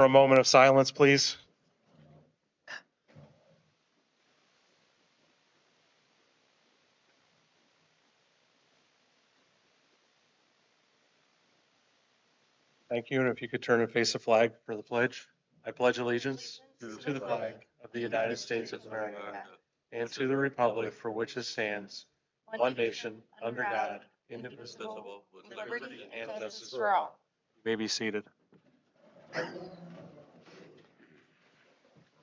For a moment of silence, please. Thank you. And if you could turn and face the flag for the pledge. I pledge allegiance to the flag of the United States of America and to the republic for which it stands, one nation, under God, indivisible, with liberty and justice for all. You may be seated.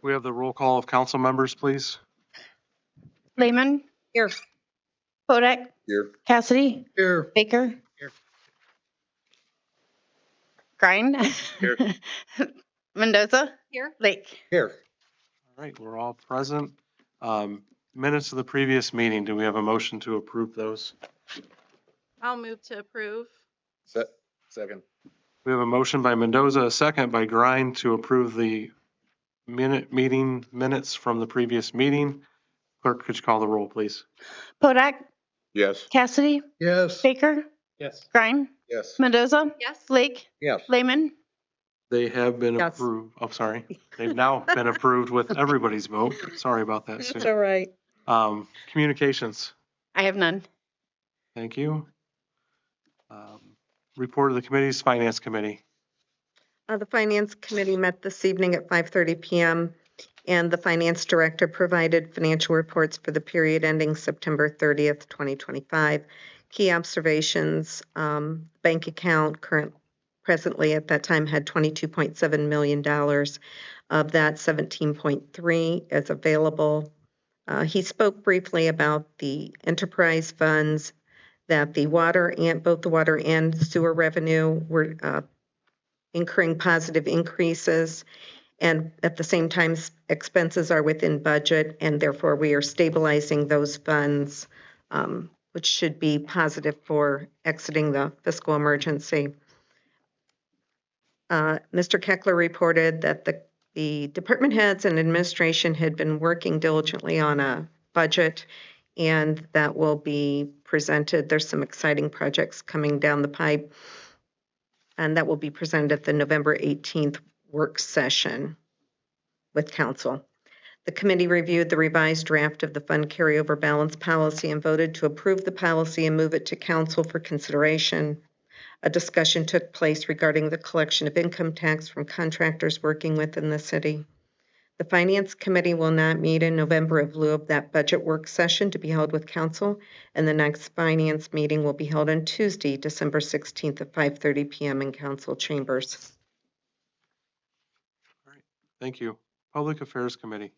We have the roll call of council members, please. Lehman. Here. Kodak. Here. Cassidy. Here. Baker. Here. Grind. Here. Mendoza. Here. Lake. Here. All right, we're all present. Minutes of the previous meeting, do we have a motion to approve those? I'll move to approve. Second. We have a motion by Mendoza, a second by Grind to approve the meeting minutes from the previous meeting. Clerk, could you call the roll, please? Kodak. Yes. Cassidy. Yes. Baker. Yes. Grind. Yes. Mendoza. Yes. Lake. Yes. Lehman. They have been Yes. approved. Oh, sorry. They've now been approved with everybody's vote. Sorry about that, That's Sue. all right. Communications. I have none. Thank you. Report of the committees, Finance Committee. The Finance Committee met this evening at 5:30 p.m. and the Finance Director provided financial reports for the period ending September 30th, 2025. Key observations, bank account presently at that time had $22.7 million. Of that, 17.3 is available. He spoke briefly about the enterprise funds, that both the water and sewer revenue were incurring positive increases, and at the same time, expenses are within budget, and therefore we are stabilizing those funds, which should be positive for exiting the fiscal emergency. Mr. Keckler reported that the department heads and administration had been working diligently on a budget, and that will be presented. There's some exciting projects coming down the pipe, and that will be presented at the November 18th work session with council. The committee reviewed the revised draft of the fund carryover balance policy and voted to approve the policy and move it to council for consideration. A discussion took place regarding the collection of income tax from contractors working within the city. The Finance Committee will not meet in November in lieu of that budget work session to be held with council, and the next finance meeting will be held on Tuesday, December 16th at 5:30 p.m. in council chambers. All right, thank you. Public Affairs Committee.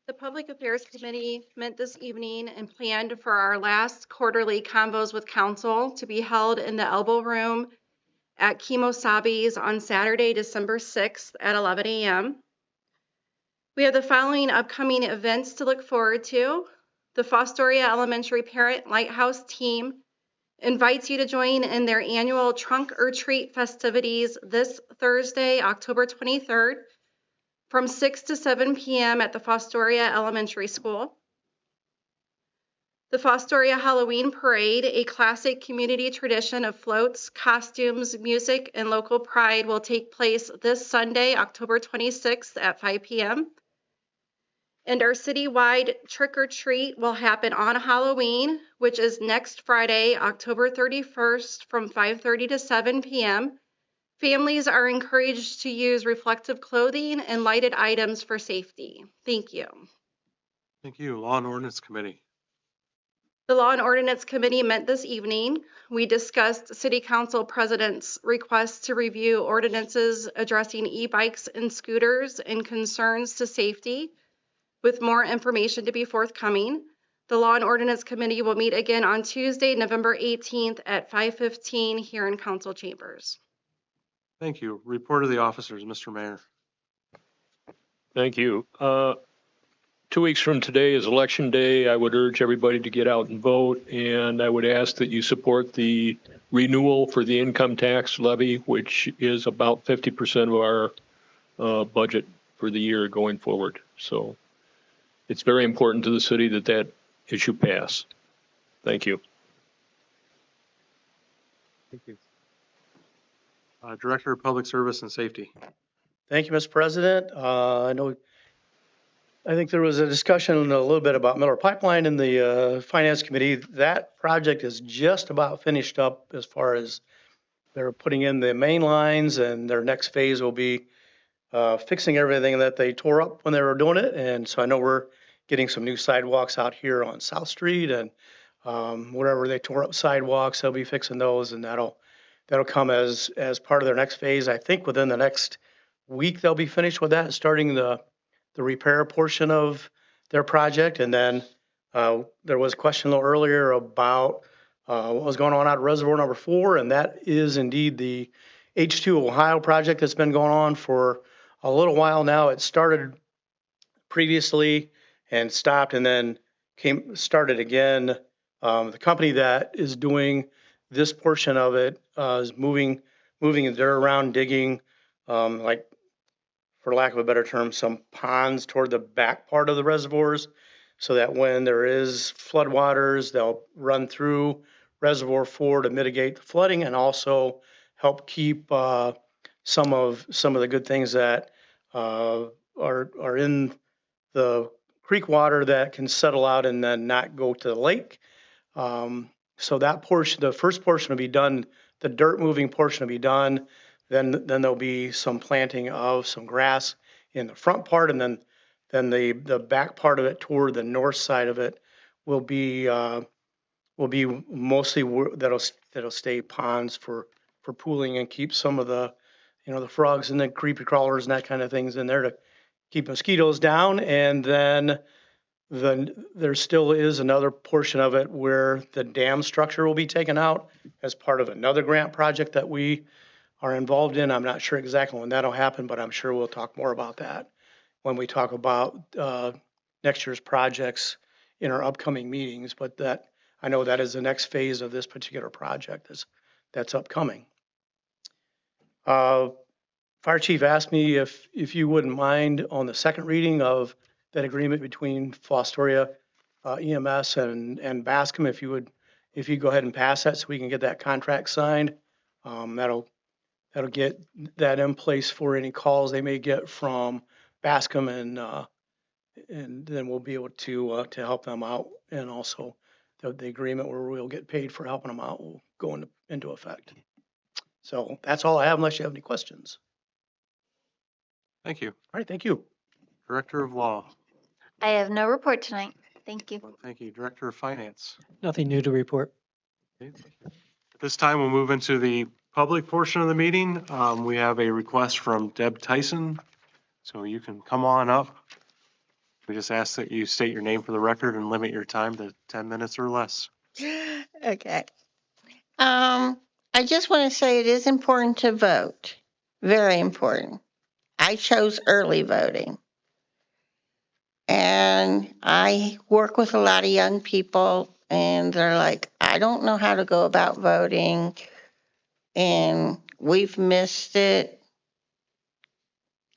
The Public Affairs Committee met this evening and planned for our last quarterly Convos with Council to be held in the Elbow Room at Kimosabi's on Saturday, December 6th at 11 a.m. We have the following upcoming events to look forward to. The Fostoria Elementary Parent Lighthouse team invites you to join in their annual Trunk or Treat festivities this Thursday, October 23rd, from 6 to 7 p.m. at the Fostoria Elementary School. The Fostoria Halloween Parade, a classic community tradition of floats, costumes, music, and local pride, will take place this Sunday, October 26th at 5 p.m. And our citywide trick or treat will happen on Halloween, which is next Friday, October 31st from 5:30 to 7 p.m. Families are encouraged to use reflective clothing and lighted items for safety. Thank you. Thank you. Law and Ordinance Committee. The Law and Ordinance Committee met this evening. We discussed City Council President's request to review ordinances addressing e-bikes and scooters and concerns to safety, with more information to be forthcoming. The Law and Ordinance Committee will meet again on Tuesday, November 18th at 5:15 here in council chambers. Thank you. Report of the officers, Mr. Mayor. Thank you. 2 weeks from today is Election Day. I would urge everybody to get out and vote, and I would ask that you support the renewal for the income tax levy, which is about 50% of our budget for the year going forward. So it's very important to the city that that issue pass. Thank you. Thank you. Director of Public Service and Safety. Thank you, Mr. President. I think there was a discussion a little bit about Miller Pipeline in the Finance Committee. That project is just about finished up as far as they're putting in the main lines, and their next phase will be fixing everything that they tore up when they were doing it. And so I know we're getting some new sidewalks out here on South Street, and wherever they tore up sidewalks, they'll be fixing those, and that'll come as part of their next phase. I think within the next week, they'll be finished with that, starting the repair portion of their project. And then there was a question a little earlier about what was going on out at Reservoir Number 4, and that is indeed the H2 Ohio project that's been going on for a little while now. It started previously and stopped, and then started again. The company that is doing this portion of it is moving the dirt around, digging, like, for lack of a better term, some ponds toward the back part of the reservoirs, so that when there is floodwaters, they'll run through Reservoir 4 to mitigate the flooding, and also help keep some of the good things that are in the creek water that can settle out and then not go to the lake. So that portion, the first portion will be done, the dirt moving portion will be done. Then there'll be some planting of some grass in the front part, and then the back part of it toward the north side of it will be mostly that'll stay ponds for pooling and keep some of the, the frogs and the creepy crawlers and that kind of things in there to keep mosquitoes down. And then there still is another portion of it where the dam structure will be taken out as part of another grant project that we are involved in. I'm not sure exactly when that'll happen, but I'm sure we'll talk more about that when we talk about next year's projects in our upcoming meetings. But I know that is the next phase of this particular project that's upcoming. Fire Chief asked me if you wouldn't mind on the second reading of that agreement between Fostoria EMS and Bascom, if you go ahead and pass that so we can get that contract signed. That'll get that in place for any calls they may get from Bascom, and then we'll be able to help them out. And also the agreement where we'll get paid for helping them out will go into effect. So that's all I have, unless you have any questions. Thank you. All right, thank you. Director of Law. I have no report tonight. Thank you. Thank you. Director of Finance. Nothing new to report. Okay. At this time, we'll move into the public portion of the meeting. We have a request from Deb Tyson, so you can come on up. We just ask that you state your name for the record and limit your time to 10 minutes or less. Okay. I just want to say it is important to vote. Very important. I chose early voting. And I work with a lot of young people, and they're like, I don't know how to go about voting. And we've missed it.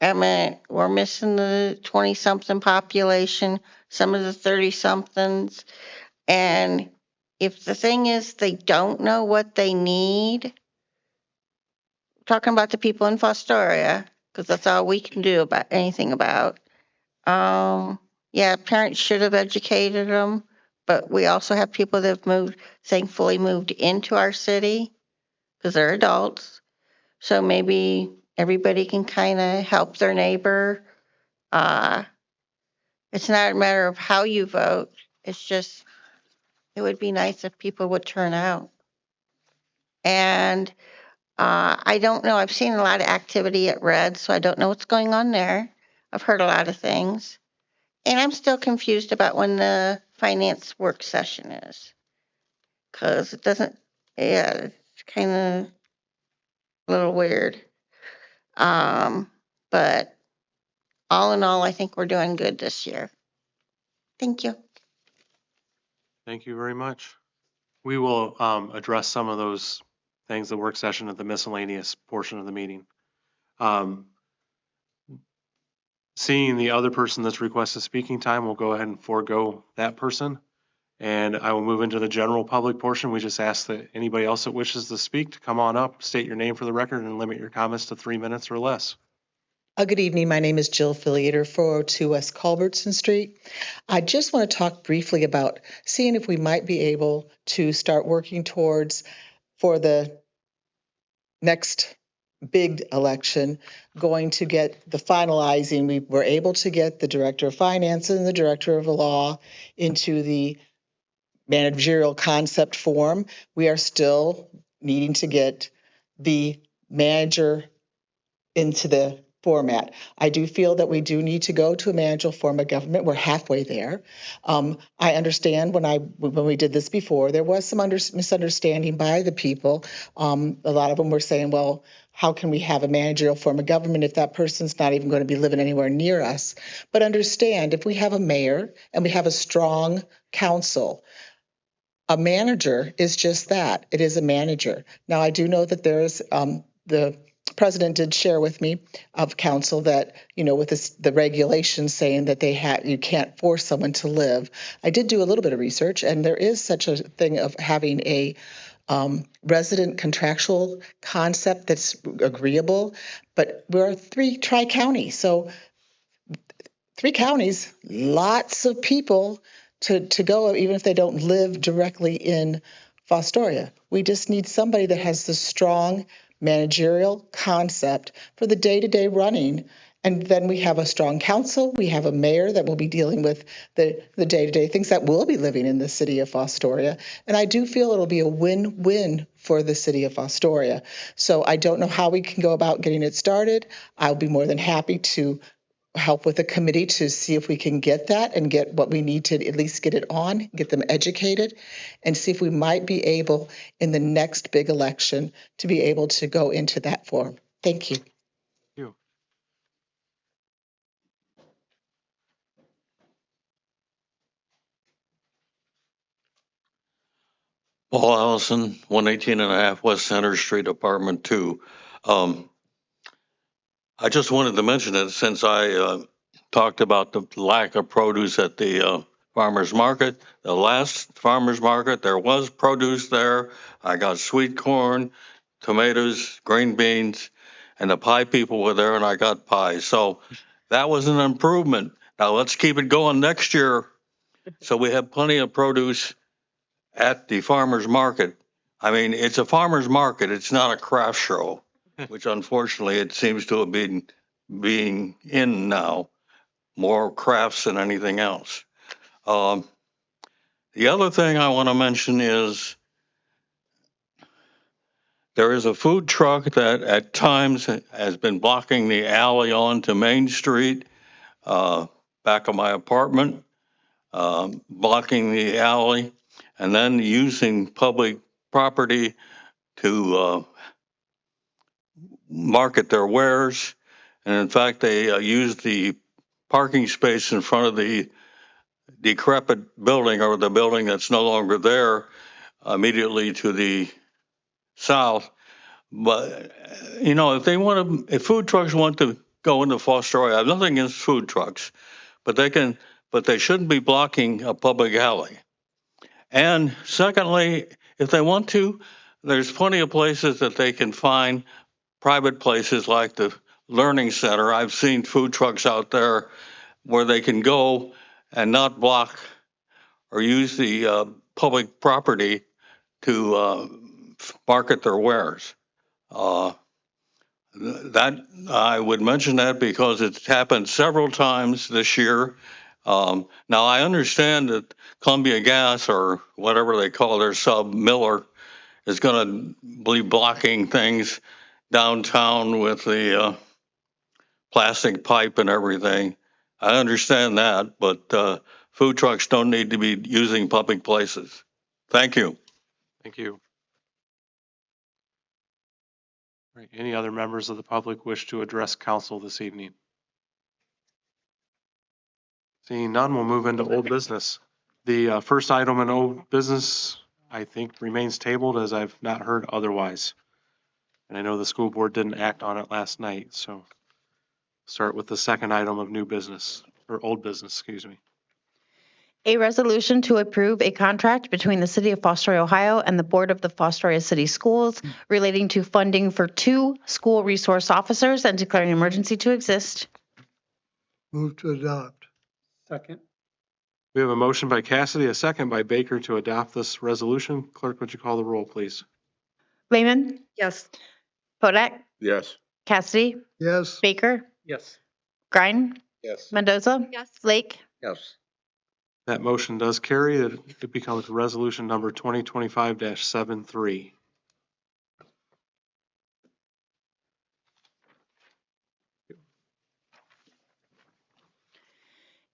I mean, we're missing the 20-something population, some of the 30-somethings. And if the thing is they don't know what they need, talking about the people in Fostoria, because that's all we can do about anything about. Yeah, parents should have educated them, but we also have people that have moved, thankfully moved into our city because they're adults. So maybe everybody can kind of help their neighbor. It's not a matter of how you vote. It's just, it would be nice if people would turn out. And I don't know. I've seen a lot of activity at Red, so I don't know what's going on there. I've heard a lot of things. And I'm still confused about when the finance work session is. Because it doesn't, yeah, it's kind of a little weird. But all in all, I think we're doing good this year. Thank you. Thank you very much. We will address some of those things, the work session at the miscellaneous portion of the meeting. Seeing the other person that's requested speaking time, we'll go ahead and forego that person. And I will move into the general public portion. We just ask that anybody else that wishes to speak to come on up, state your name for the record, and limit your comments to 3 minutes or less. Good evening. My name is Jill Filiator, 402 West Culbertson Street. I just want to talk briefly about seeing if we might be able to start working towards, for the next big election, going to get the finalizing. We were able to get the Director of Finance and the Director of Law into the managerial concept form. We are still needing to get the manager into the format. I do feel that we do need to go to a managerial form of government. We're halfway there. I understand when we did this before, there was some misunderstanding by the people. A lot of them were saying, well, how can we have a managerial form of government if that person's not even going to be living anywhere near us? But understand, if we have a mayor and we have a strong council, a manager is just that. It is a manager. Now, I do know that there is, the president did share with me of council that, with the regulations saying that you can't force someone to live. I did do a little bit of research, and there is such a thing of having a resident contractual concept that's agreeable. But we're a tri-county, so 3 counties, lots of people to go, even if they don't live directly in Fostoria. We just need somebody that has the strong managerial concept for the day-to-day running. And then we have a strong council. We have a mayor that will be dealing with the day-to-day things that will be living in the city of Fostoria. And I do feel it'll be a win-win for the city of Fostoria. So I don't know how we can go about getting it started. I'll be more than happy to help with a committee to see if we can get that and get what we need to at least get it on, get them educated, and see if we might be able in the next big election to be able to go into that form. Thank you. You. Paul Allison, 118 and a half West Center Street, Apartment 2. I just wanted to mention that since I talked about the lack of produce at the farmer's market, the last farmer's market, there was produce there. I got sweet corn, tomatoes, green beans, and the pie people were there, and I got pie. So that was an improvement. Now let's keep it going next year so we have plenty of produce at the farmer's market. I mean, it's a farmer's market. It's not a craft show, which unfortunately it seems to have been being in now, more crafts than anything else. The other thing I want to mention is there is a food truck that at times has been blocking the alley onto Main Street, back of my apartment, blocking the alley, and then using public property to market their wares. And in fact, they used the parking space in front of the decrepit building, or the building that's no longer there, immediately to the south. But, if food trucks want to go into Fostoria, I have nothing against food trucks, but they shouldn't be blocking a public alley. And secondly, if they want to, there's plenty of places that they can find, private places like the Learning Center. I've seen food trucks out there where they can go and not block or use the public property to market their wares. That I would mention that because it's happened several times this year. Now I understand that Columbia Gas, or whatever they call their sub, Miller, is going to be blocking things downtown with the plastic pipe and everything. I understand that, but food trucks don't need to be using public places. Thank you. Thank you. Right. Any other members of the public wish to address council this evening? Seeing none, we'll move into old business. The first item in old business, I think, remains tabled, as I've not heard otherwise. And I know the school board didn't act on it last night, so start with the second item of new business, or old business, excuse me. A resolution to approve a contract between the City of Fostoria, Ohio and the Board of the Fostoria City Schools relating to funding for 2 school resource officers and declaring an emergency to exist. Move to adopt. Second. We have a motion by Cassidy, a second by Baker to adopt this resolution. Clerk, would you call the roll, please? Lehman, Yes. Hodak, Yes. Cassidy, Yes. Baker, Yes. Grine, Yes. Mendoza, Yes. Lake. Yes. That motion does carry. It becomes resolution number 2025-73.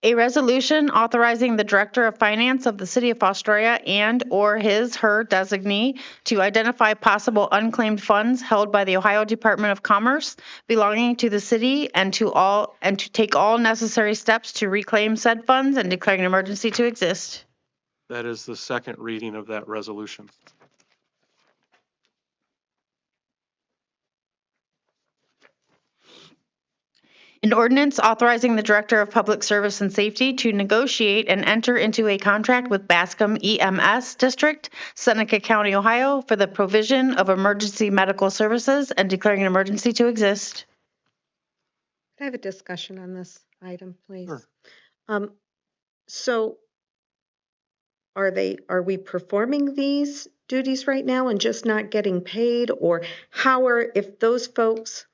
A resolution authorizing the Director of Finance of the City of Fostoria and/or his/her designee to identify possible unclaimed funds held by the Ohio Department of Commerce belonging to the city and to take all necessary steps to reclaim said funds and declaring an emergency to exist. That is the second reading of that resolution. An ordinance authorizing the Director of Public Service and Safety to negotiate and enter into a contract with Bascom EMS District, Seneca County, Ohio, for the provision of emergency medical services and declaring an emergency to exist. Can I have a discussion on this item, please? Sure. So are we performing these duties right now and just not getting paid? Or if those folks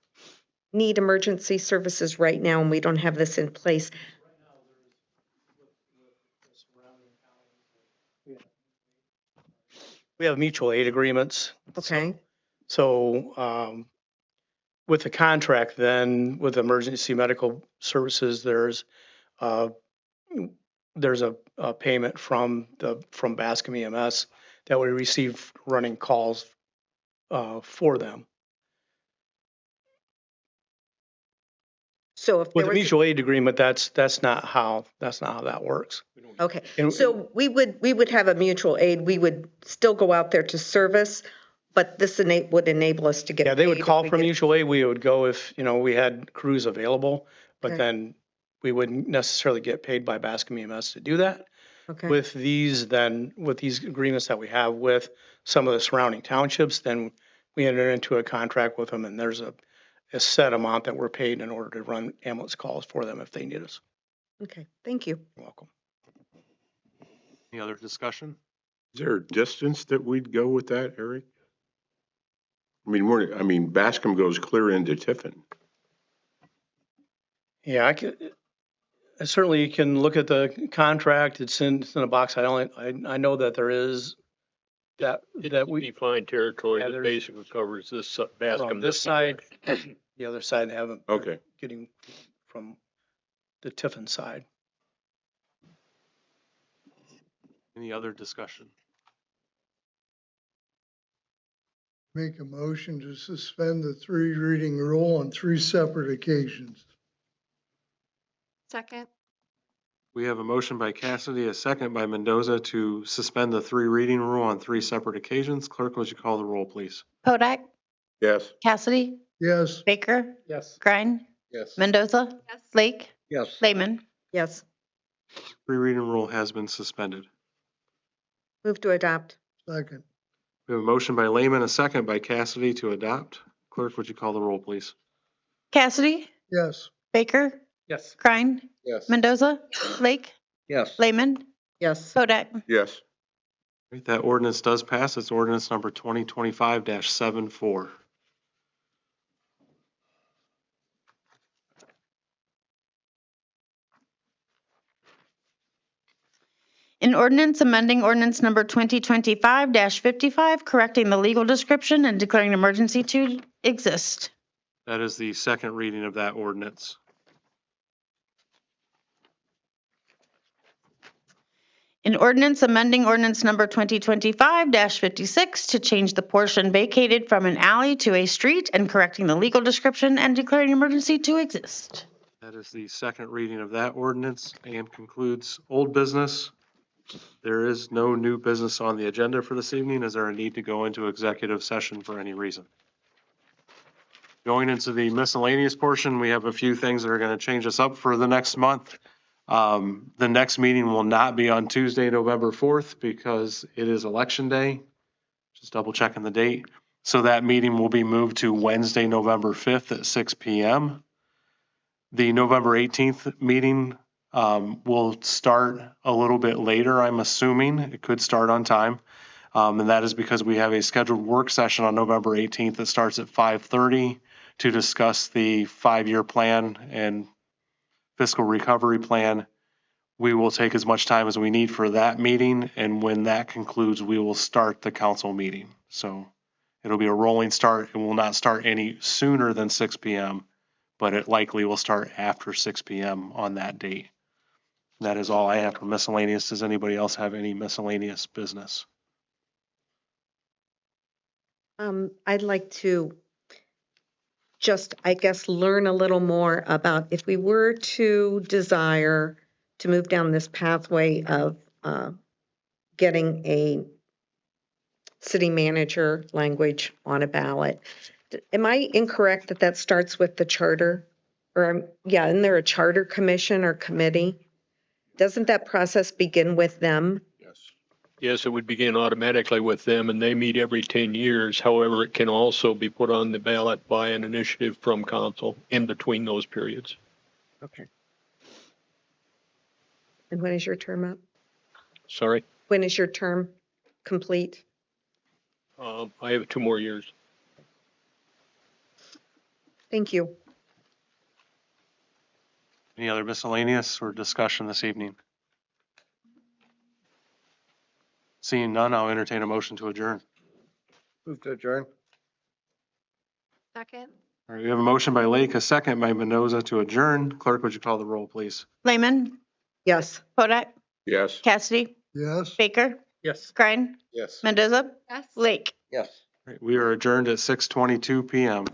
need emergency services right now and we don't have this in place? We have mutual aid agreements. Okay, So with the contract, then with emergency medical services, there's a payment from Bascom EMS that we receive running calls for them. so if there With the was, mutual aid agreement, that's not how that works. okay, And- so we would have a mutual aid, we would still go out there to service, but this would enable us to get Yeah, they would paid if call we for get- mutual aid. We would go if, we had crews available, but Okay. then we wouldn't necessarily get paid by Bascom EMS to do that. Okay, With these agreements that we have with some of the surrounding townships, then we enter into a contract with them and there's a set amount that we're paid in order to run ambulance calls for them if they need us. okay, thank you. You're welcome. Any other discussion? Is there a distance that we'd go with that, Eric? Bascom goes clear into Tiffin. Yeah, I certainly can look at the contract. It's in a box. I know that there is that we, Defined territory Yeah, that there's- basically covers this Bascom. from this side, the other side haven't. Okay. Getting from the Tiffin side. Any other discussion? Make a motion to suspend the 3 reading rule on 3 separate occasions. Second. We have a motion by Cassidy, a second by Mendoza to suspend the 3 reading rule on 3 separate occasions. Clerk, would you call the roll, please? Hodak, Yes. Cassidy, Yes. Baker, Yes. Grine, Yes. Mendoza, Yes. Lake, Yes. Lehman. Yes, 3 reading rule has been suspended. move to adopt. Second. We have a motion by Lehman, a second by Cassidy to adopt. Clerk, would you call the roll, please? Cassidy, Yes. Baker, Yes. Grine, Yes. Mendoza, Lake, Yes. Lehman, Yes, Hodak. Yes. Great, that ordinance does pass. It's ordinance number 2025-74. An ordinance amending ordinance number 2025-55, correcting the legal description and declaring an emergency to exist. That is the second reading of that ordinance. An ordinance amending ordinance number 2025-56 to change the portion vacated from an alley to a street and correcting the legal description and declaring an emergency to exist. That is the second reading of that ordinance and concludes old business. There is no new business on the agenda for this evening. Is there a need to go into executive session for any reason? Going into the miscellaneous portion, we have a few things that are going to change us up for the next month. The next meeting will not be on Tuesday, November 4th, because it is election day. Just double checking the date. So that meeting will be moved to Wednesday, November 5th at 6 PM. The November 18th meeting will start a little bit later, I'm assuming. It could start on time. And that is because we have a scheduled work session on November 18th that starts at 5:30 to discuss the 5-year plan and fiscal recovery plan. We will take as much time as we need for that meeting, and when that concludes, we will start the council meeting. So it'll be a rolling start. It will not start any sooner than 6 PM, but it likely will start after 6 PM on that date. That is all I have for miscellaneous. Does anybody else have any miscellaneous business? I'd like to just, I guess, learn a little more about if we were to desire to move down this pathway of getting a city manager language on a ballot. Am I incorrect that that starts with the charter? Or, yeah, isn't there a charter commission or committee? Doesn't that process begin with them? Yes. Yes, it would begin automatically with them, and they meet every 10 years. However, it can also be put on the ballot by an initiative from council in between those periods. Okay. And when is your term up? Sorry, When is your term complete? I have 2 more years. Thank you. Any other miscellaneous or discussion this evening? Seeing none, I'll entertain a motion to adjourn. Move to adjourn. Second. All right, we have a motion by Lake, a second by Mendoza to adjourn. Clerk, would you call the roll, please? Lehman, Yes. Kodak, Yes. Cassidy, Yes? Baker, Yes. Grine, Yes. Mendoza, Yes. Lake. Yes. All right, we are adjourned at 6:22 PM.